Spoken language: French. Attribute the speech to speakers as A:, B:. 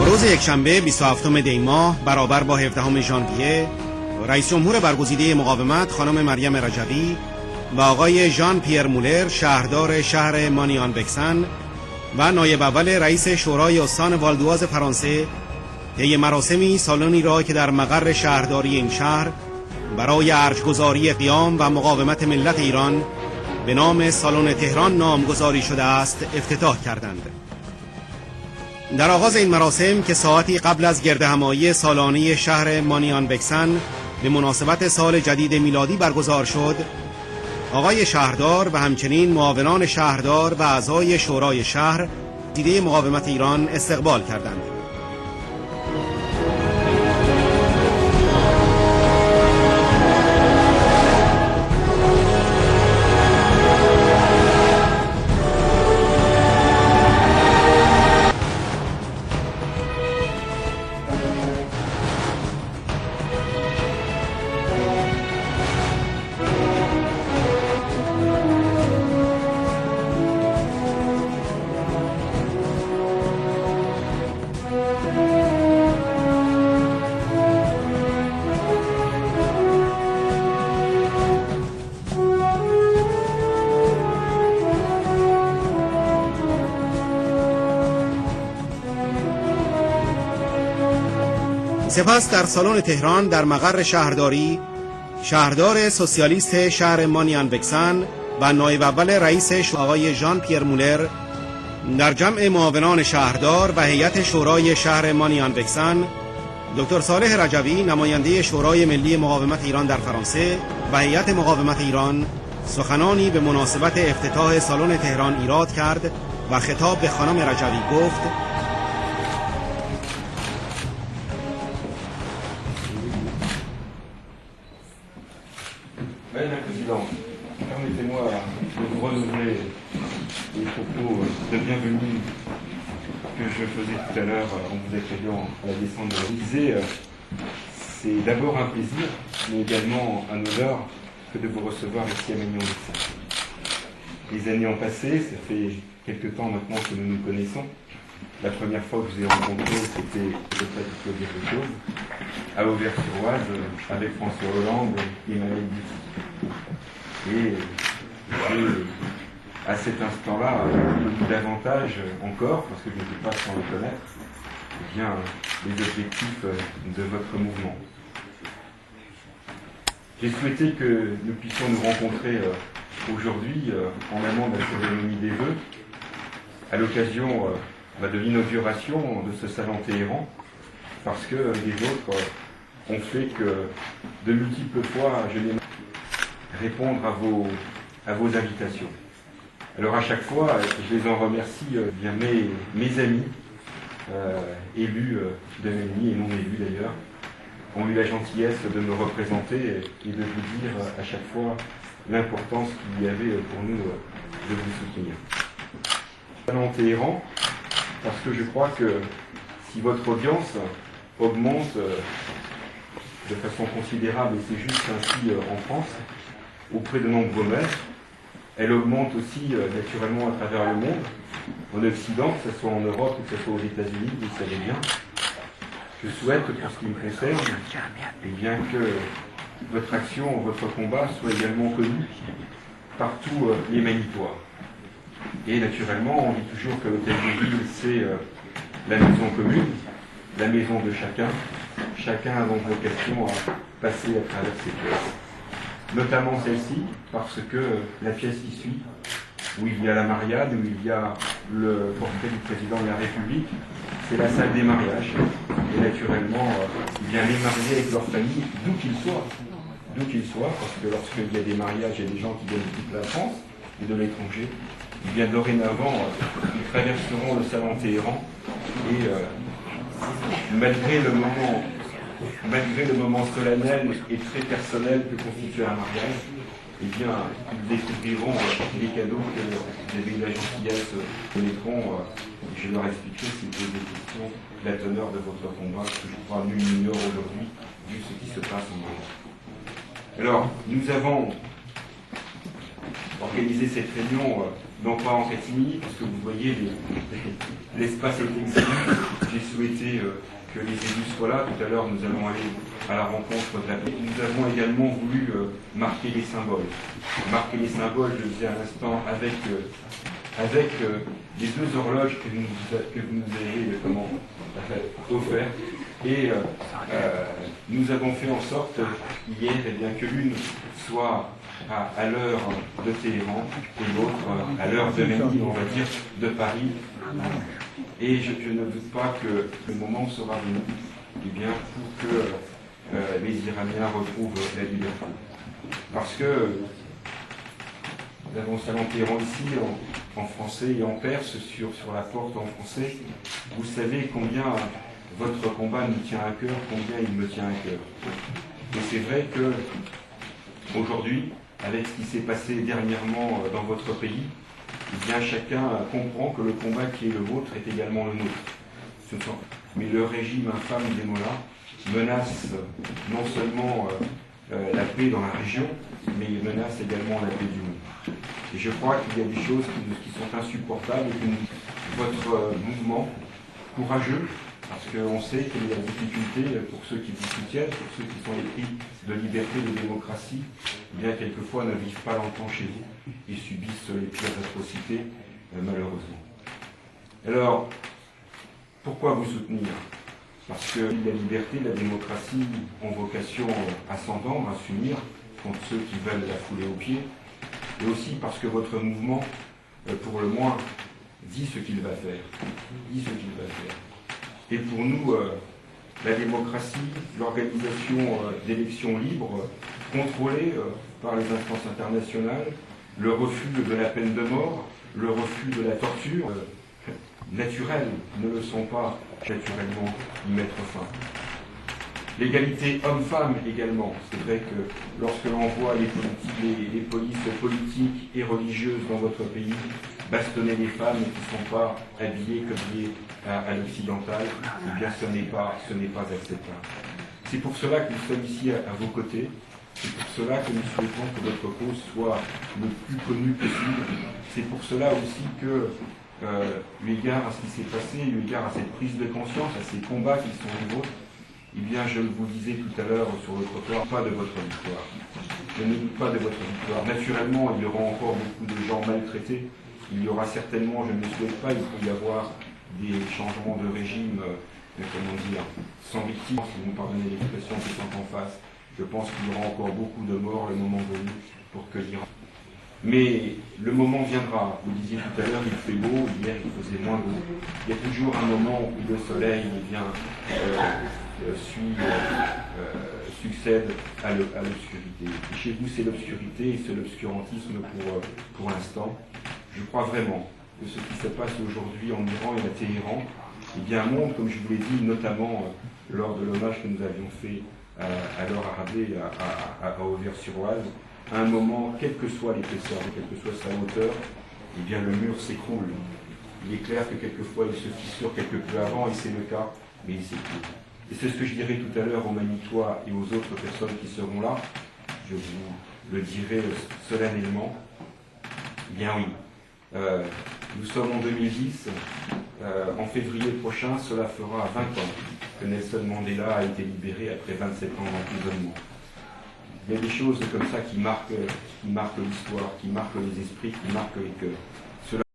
A: روز یکشنبه 27 دی ماه برابر با 17 ژانویه رئیس جمهور برگزیده مقاومت خانم مریم رجوی و آقای ژان پیر مولر شهردار شهر مانیان بکسن و نایب اول رئیس شورای استان والدواز فرانسه طی مراسمی سالنی را که در مقر شهرداری این شهر برای ارجگذاری قیام و مقاومت ملت ایران به نام سالن تهران نامگذاری شده است افتتاح کردند. در آغاز این مراسم که ساعتی قبل از گردهمایی سالانه شهر مانیان بکسن به مناسبت سال جدید میلادی برگزار شد، آقای شهردار و همچنین معاونان شهردار و اعضای شورای شهر دیده مقاومت ایران استقبال کردند. سپس در سالن تهران در مقر شهرداری شهردار سوسیالیست شهر مانیان بکسن و نایب اول رئیسش آقای ژان پیر مولر در جمع معاونان شهردار و هیئت شورای شهر مانیان بکسن، دکتر صالح رجوی نماینده شورای ملی مقاومت ایران در فرانسه و هیئت مقاومت ایران سخنانی به مناسبت افتتاح سالن تهران ایراد کرد و خطاب به خانم رجوی گفت:
B: Madame la Présidente, permettez-moi de vous renouveler les propos de bienvenue que je faisais tout à l'heure en vous accueillant à la descente de l'Élysée. C'est d'abord un plaisir, mais également un honneur que de vous recevoir ici à Magnan-Vexin. Les années ont passé, ça fait quelque temps maintenant que nous nous connaissons. La première fois que je vous ai rencontré, c'était auprès du Club des Photos, à Auvers-sur-Oise, avec François Hollande et Emmanuel Buty. Et à cet instant-là, davantage encore, parce que je ne peux pas sans le connaître, bien les objectifs de votre mouvement. J'ai souhaité que nous puissions nous rencontrer aujourd'hui en amont de la cérémonie des vœux, à l'occasion de l'inauguration de ce salon Téhéran, parce que les autres ont fait que de multiples fois je n'ai répondre à vos invitations. Alors à chaque fois, je les en remercie, bien mes amis, élus de Mény et non élus d'ailleurs, ont eu la gentillesse de me représenter et de vous dire à chaque fois l'importance qu'il y avait pour nous de vous soutenir. Salon Téhéran, parce que je crois que si votre audience augmente de façon considérable, et c'est juste ainsi en France, auprès de nombreux maîtres, elle augmente aussi naturellement à travers le monde, en Occident, que ce soit en Europe ou que ce soit aux États-Unis, vous le savez bien. Je souhaite, pour ce qui me concerne, et bien que votre action, votre combat soit également connu par tous les Magnétois. Et naturellement, on dit toujours que l'hôtel de ville, c'est la maison commune, la maison de chacun. Chacun a donc vocation à passer à travers ces pièces. Notamment celle-ci, parce que la pièce qui suit, où il y a la Mariade, où il y a le portrait du président de la République, c'est la salle des mariages. Et naturellement, bien les mariés avec leur famille, d'où qu'ils soient, parce que lorsqu'il y a des mariages, il y a des gens qui viennent de toute la France et de l'étranger, et bien dorénavant, ils traverseront le salon Téhéran et malgré le moment solennel et très personnel que constitue un mariage, eh bien, ils découvriront les cadeaux que la gentillesse connaîtront. Je leur expliquerai, si vous avez des questions, la teneur de votre combat, que je crois nul n'ignore aujourd'hui, vu ce qui se passe en Europe. Alors, nous avons organisé cette réunion, non pas en catimini, parce que vous voyez, l'espace est exigu. J'ai souhaité que les élus soient là. Tout à l'heure, nous allons aller à la rencontre de la paix. Nous avons également voulu marquer les symboles. Marquer les symboles, je le disais à l'instant, avec les deux horloges que vous nous avez offertes. Et nous avons fait en sorte hier que l'une soit à l'heure de Téhéran et l'autre à l'heure de Manille, on va dire, de Paris. Et je ne doute pas que le moment sera venu pour que les Iraniens retrouvent la liberté. Parce que nous avons Salon Téhéran ici en français et en perse sur la porte en français. Vous savez combien votre combat nous tient à cœur, combien il me tient à cœur. Et c'est vrai que aujourd'hui, avec ce qui s'est passé dernièrement dans votre pays, chacun comprend que le combat qui est le vôtre est également le nôtre. Mais le régime infâme des Mollahs menace non seulement la paix dans la région, mais il menace également la paix du monde. Et je crois qu'il y a des choses qui sont insupportables et que votre mouvement courageux, parce qu'on sait qu'il y a des difficultés pour ceux qui vous soutiennent, pour ceux qui sont épris de liberté, de démocratie, quelquefois ne vivent pas longtemps chez vous et subissent les pires atrocités, malheureusement. Alors, pourquoi vous soutenir? Parce que la liberté, la démocratie ont vocation à s'entendre, à s'unir contre ceux qui veulent la fouler aux pieds, et aussi parce que votre mouvement, pour le moins, dit ce qu'il va faire. Et pour nous, la démocratie, l'organisation d'élections libres, contrôlées par les instances internationales, le refus de la peine de mort, le refus de la torture, naturelles, ne le sont pas naturellement y mettre fin. L'égalité homme-femme également. C'est vrai que lorsque l'on voit les polices politiques et religieuses dans votre pays bastonner les femmes qui ne sont pas habillées comme liées à l'occidental, ce n'est pas acceptable. C'est pour cela que nous sommes ici à vos côtés. C'est pour cela que nous souhaitons que votre cause soit le plus connue possible. C'est pour cela aussi que, eu égard à ce qui s'est passé, eu égard à cette prise de conscience, à ces combats qui sont les vôtres, je vous le disais tout à l'heure sur le trottoir, pas de votre victoire. Je ne doute pas de votre victoire. Naturellement, il y aura encore beaucoup de gens maltraités. Il y aura certainement, je ne le souhaite pas, il peut y avoir des changements de régime, sans victime, si vous me pardonnez l'expression qui sont en face. Je pense qu'il y aura encore beaucoup de morts le moment venu pour que l'Iran. Mais le moment viendra. Vous disiez tout à l'heure, il fait beau, hier il faisait moins beau. Il y a toujours un moment où le soleil succède à l'obscurité. Et chez vous, c'est l'obscurité et c'est l'obscurantisme pour l'instant. Je crois vraiment que ce qui se passe aujourd'hui en Iran et à Téhéran, montre, comme je vous l'ai dit, notamment lors de l'hommage que nous avions fait à Laure Arabet à Auvers-sur-Oise, à un moment, quelle que soit l'épaisseur, quelle que soit sa hauteur, le mur s'écroule. Il est clair que quelquefois il se fissure quelque peu avant, et c'est le cas, mais il s'écroule. Et c'est ce que je dirai tout à l'heure aux Manitois et aux autres personnes qui seront là. Je vous le dirai solennellement. Oui. Nous sommes en 2010. En février prochain, cela fera 20 ans que Nelson Mandela a été libéré après 27 ans d'emprisonnement. Il y a des choses comme ça qui marquent l'histoire, qui marquent les esprits, qui marquent les cœurs.